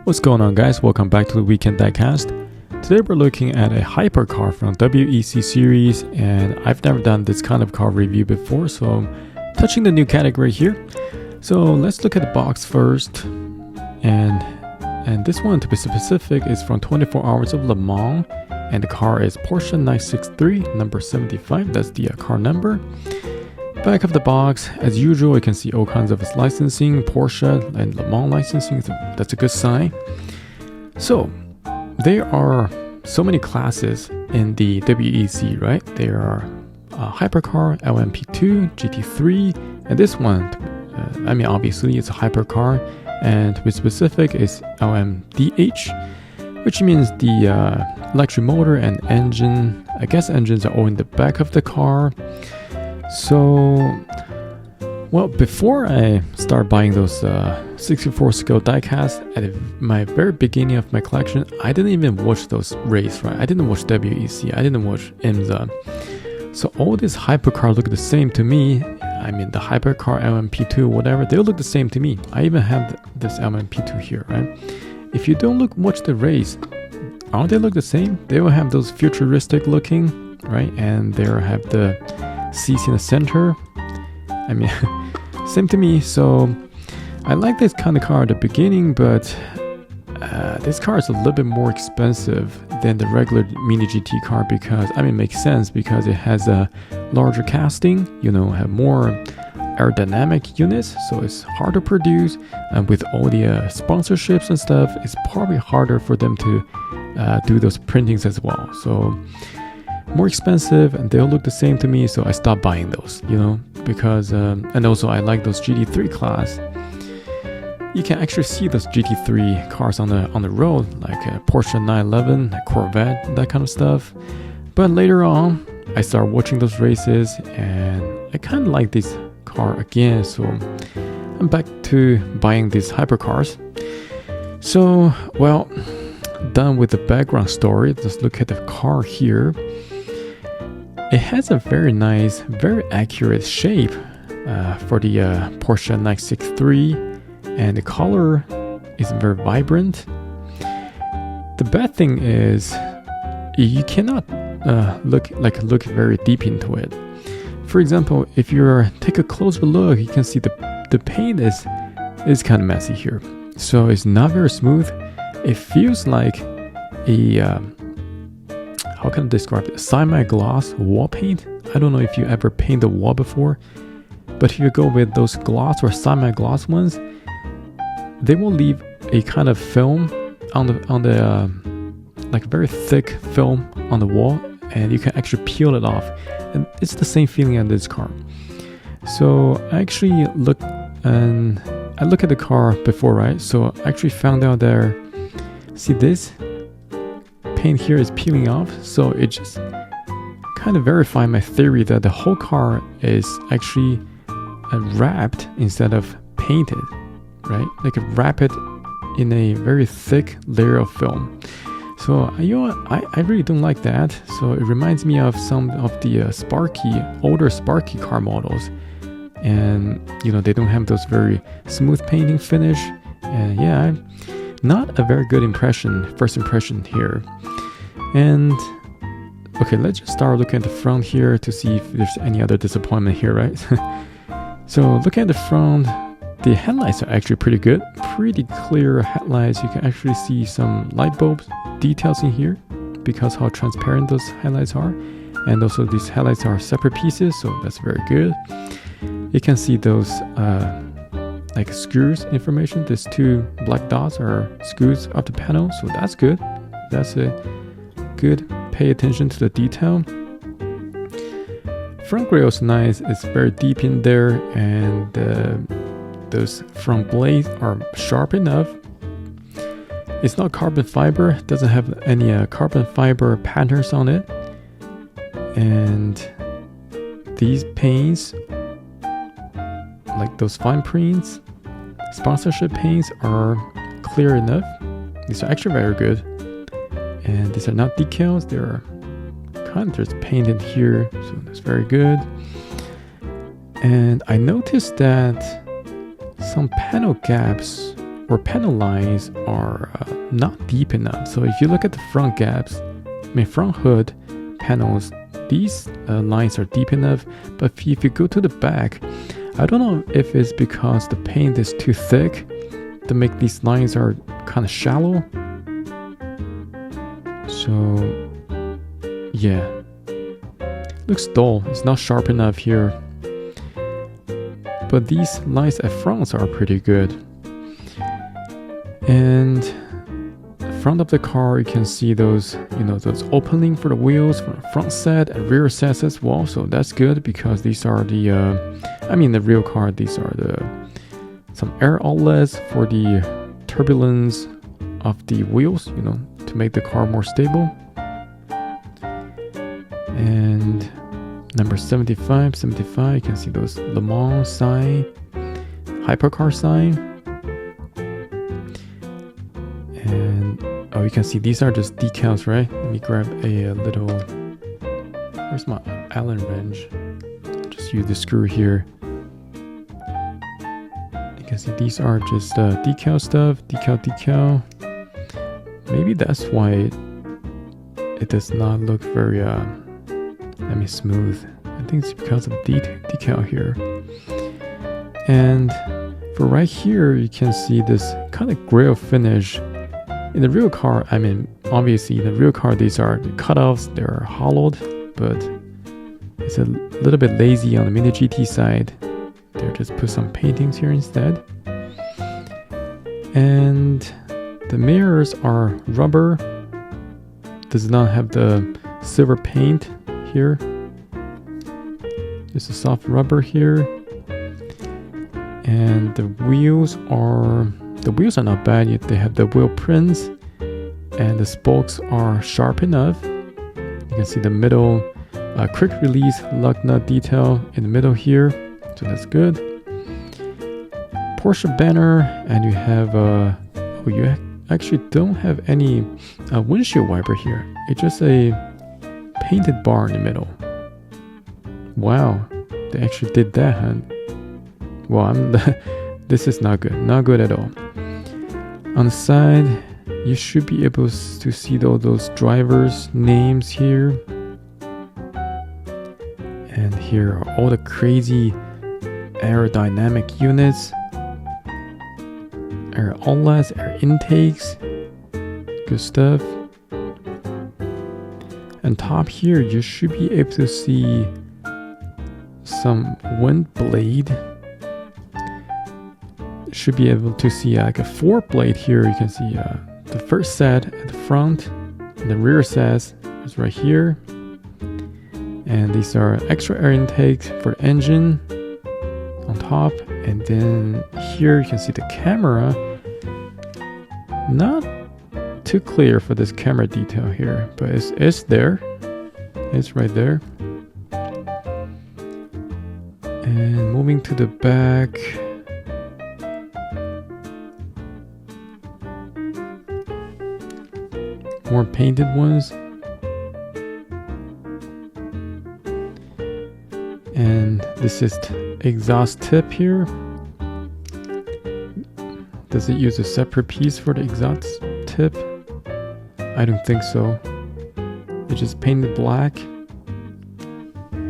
What's going on, guys? Welcome back to the Weekend Diecast. Today we're looking at a hypercar from WEC series, and I've never done this kind of car review before, so I'm touching the new category here. So let's look at the box first, and this one, to be specific, is from 24 Hours of Le Mans, and the car is Porsche 963 number 75. That's the car number. Back of the box, as usual, you can see all kinds of licensing, Porsche and Le Mans licensing. So that's a good sign. So there are so many classes in the WEC, right? There are hypercar, LMP2, GT3, and this one, obviously it's a hypercar, and to be specific, is LMDH, which means the electric motor and engine. I guess engines are all in the back of the car. So, well, before I start buying those 64 scale diecasts, at my very beginning of my collection, I didn't even watch those races, right? I didn't watch WEC, I didn't watch IMSA. So all these hypercars look the same to me. I mean, the hypercar, LMP2, whatever, they all look the same to me. I even have this LMP2 here, right? If you don't watch the race, aren't they look the same? They will have those futuristic looking, right? And they have the seats in the center. I mean, same to me. So I like this kind of car at the beginning, but this car is a little bit more expensive than the regular Mini GT car because, it makes sense because it has a larger casting, have more aerodynamic units, so it's hard to produce, and with all the sponsorships and stuff, it's probably harder for them to do those printings as well. So more expensive, and they all look the same to me, so I stopped buying those, because and also I like those GT3 class. You can actually see those GT3 cars on the road, like a Porsche 911, a Corvette, that kind of stuff. But later on, I started watching those races, and I kind of like this car again, so I'm back to buying these hypercars. So, well, done with the background story. Let's look at the car here. It has a very nice, very accurate shape for the Porsche 963, and the color is very vibrant. The bad thing is you cannot look very deep into it. For example, if you take a closer look, you can see the paint is kind of messy here, so it's not very smooth. It feels like a how can I describe it? Semi-gloss wall paint. I don't know if you ever paint the wall before, but if you go with those gloss or semi-gloss ones, they will leave a kind of film on the like very thick film on the wall, and you can actually peel it off. And it's the same feeling on this car. So I actually look at the car before, right? So I actually found out there. See this? Paint here is peeling off, so it just kind of verified my theory that the whole car is actually wrapped instead of painted, right? Like wrap it in a very thick layer of film. So I really don't like that. So it reminds me of some of the older Sparky car models, and they don't have those very smooth painting finish, and yeah, not a very good first impression here. And okay, let's just start looking at the front here to see if there's any other disappointment here, right? So looking at the front, the headlights are actually pretty good, pretty clear headlights. You can actually see some light bulb details in here because how transparent those headlights are, and also these headlights are separate pieces, so that's very good. You can see those like screws information. These two black dots are screws of the panel, so that's good. That's a good. Pay attention to the detail. Front grille is nice. It's very deep in there, and those front blades are sharp enough. It's not carbon fiber. Doesn't have any carbon fiber patterns on it. And these paints, like those fine prints, sponsorship paints, are clear enough. These are actually very good. And these are not decals, they're kind of just painted here, so that's very good. And I noticed that some panel gaps or panel lines are not deep enough. So if you look at the front gaps, front hood panels, these lines are deep enough, but if you go to the back, I don't know if it's because the paint is too thick to make these lines are kind of shallow. So yeah, looks dull. It's not sharp enough here. But these lines at front are pretty good. And the front of the car, you can see those, those opening for the wheels from the front set and rear sets as well. So that's good because these are the, the real car, these are some air outlets for the turbulence of the wheels, to make the car more stable. And number 75, you can see those Le Mans sign, hypercar sign. And you can see these are just decals, right? Let me grab a little, where's my Allen wrench? Just use the screw here. You can see these are just decal stuff, decal. Maybe that's why it does not look very smooth. I think it's because of decal here. And for right here, you can see this kind of grill finish. In the real car, obviously in the real car, these are the cutoffs, they're hollowed, but it's a little bit lazy on the Mini GT side. They'll just put some paintings here instead. And the mirrors are rubber, does not have the silver paint here. Just a soft rubber here. And the wheels are not bad yet. They have the wheel prints and the spokes are sharp enough. You can see the middle quick release lug nut detail in the middle here, so that's good. Porsche banner, and you have you actually don't have any windshield wiper here. It's just a painted bar in the middle. Wow, they actually did that, huh? Well, this is not good at all. On the side, you should be able to see those drivers' names here. And here are all the crazy aerodynamic units, air outlets, air intakes, good stuff. And top here, you should be able to see some wind blade. Should be able to see like a 4-blade here. You can see the first set at the front, and the rear set is right here. And these are extra air intakes for the engine on top. And then here you can see the camera. Not too clear for this camera detail here, but it's there. It's right there. And moving to the back. More painted ones. And this is exhaust tip here. Does it use a separate piece for the exhaust tip? I don't think so. It's just painted black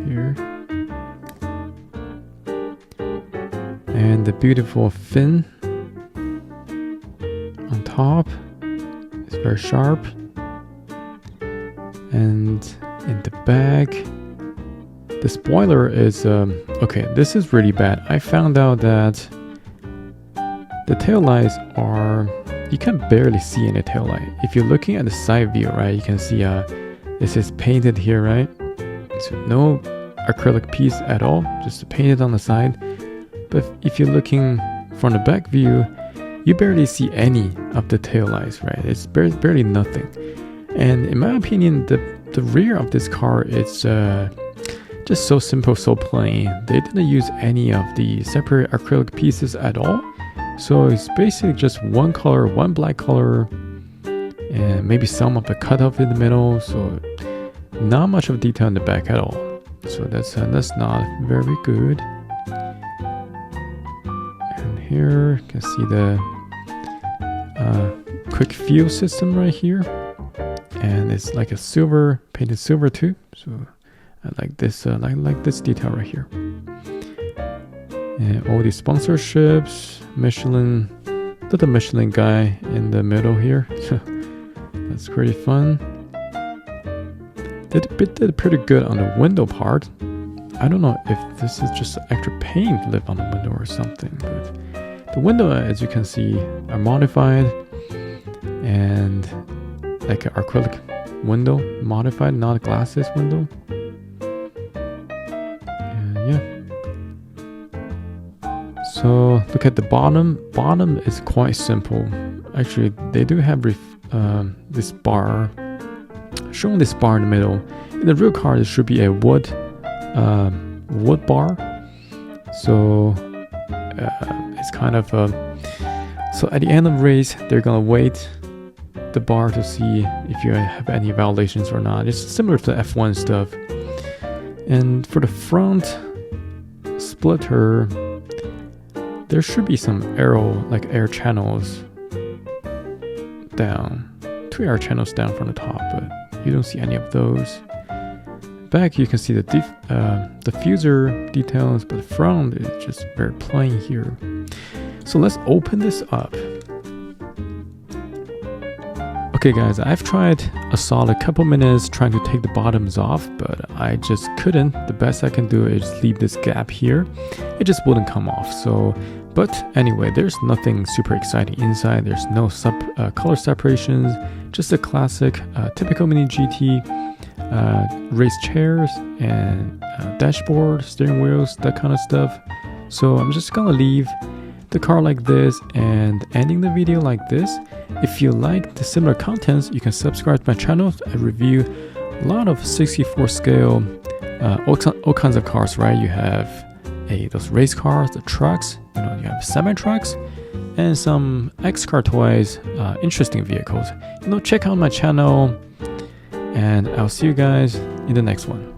here. And the beautiful fin on top is very sharp. And in the back, the spoiler is okay, this is really bad. I found out that the taillights are, you can barely see any taillight. If you're looking at the side view, right, you can see this is painted here, right? So no acrylic piece at all, just painted on the side. But if you're looking from the back view, you barely see any of the taillights, right? It's barely nothing. And in my opinion, the rear of this car is just so simple, so plain. They didn't use any of the separate acrylic pieces at all. So it's basically just one color, one black color, and maybe some of the cutoff in the middle. So not much of detail in the back at all. So that's not very good. And here you can see quick fuel system right here, and it's like a silver, painted silver too. So I like this, like this detail right here. And all these sponsorships, Michelin, the Michelin guy in the middle here. That's pretty fun. Did pretty good on the window part. I don't know if this is just extra paint left on the window or something, but the window, as you can see, are modified, and like an acrylic window, modified, not a glasses window. And yeah. So look at the bottom. Bottom is quite simple. Actually, they do have this bar, showing this bar in the middle. In the real car, there should be a wood bar. So it's kind of so at the end of the race, they're gonna weight the bar to see if you have any violations or not. It's similar to the F1 stuff. And for the front splitter, there should be some air channels down, 2 air channels down from the top, but you don't see any of those. Back you can see the diffuser details, but the front is just very plain here. So let's open this up. Okay guys, I've tried a solid couple minutes trying to take the bottoms off, but I just couldn't. The best I can do is leave this gap here. It just wouldn't come off. But anyway, there's nothing super exciting inside. There's no color separations, just a classic typical Mini GT race chairs and dashboard, steering wheels, that kind of stuff. So I'm just gonna leave the car like this and ending the video like this. If you like the similar contents, you can subscribe to my channel. I review a lot of 64 scale, all kinds of cars, right? You have those race cars, the trucks, you have semi-trucks, and some X-car toys, interesting vehicles. Check out my channel, and I'll see you guys in the next one.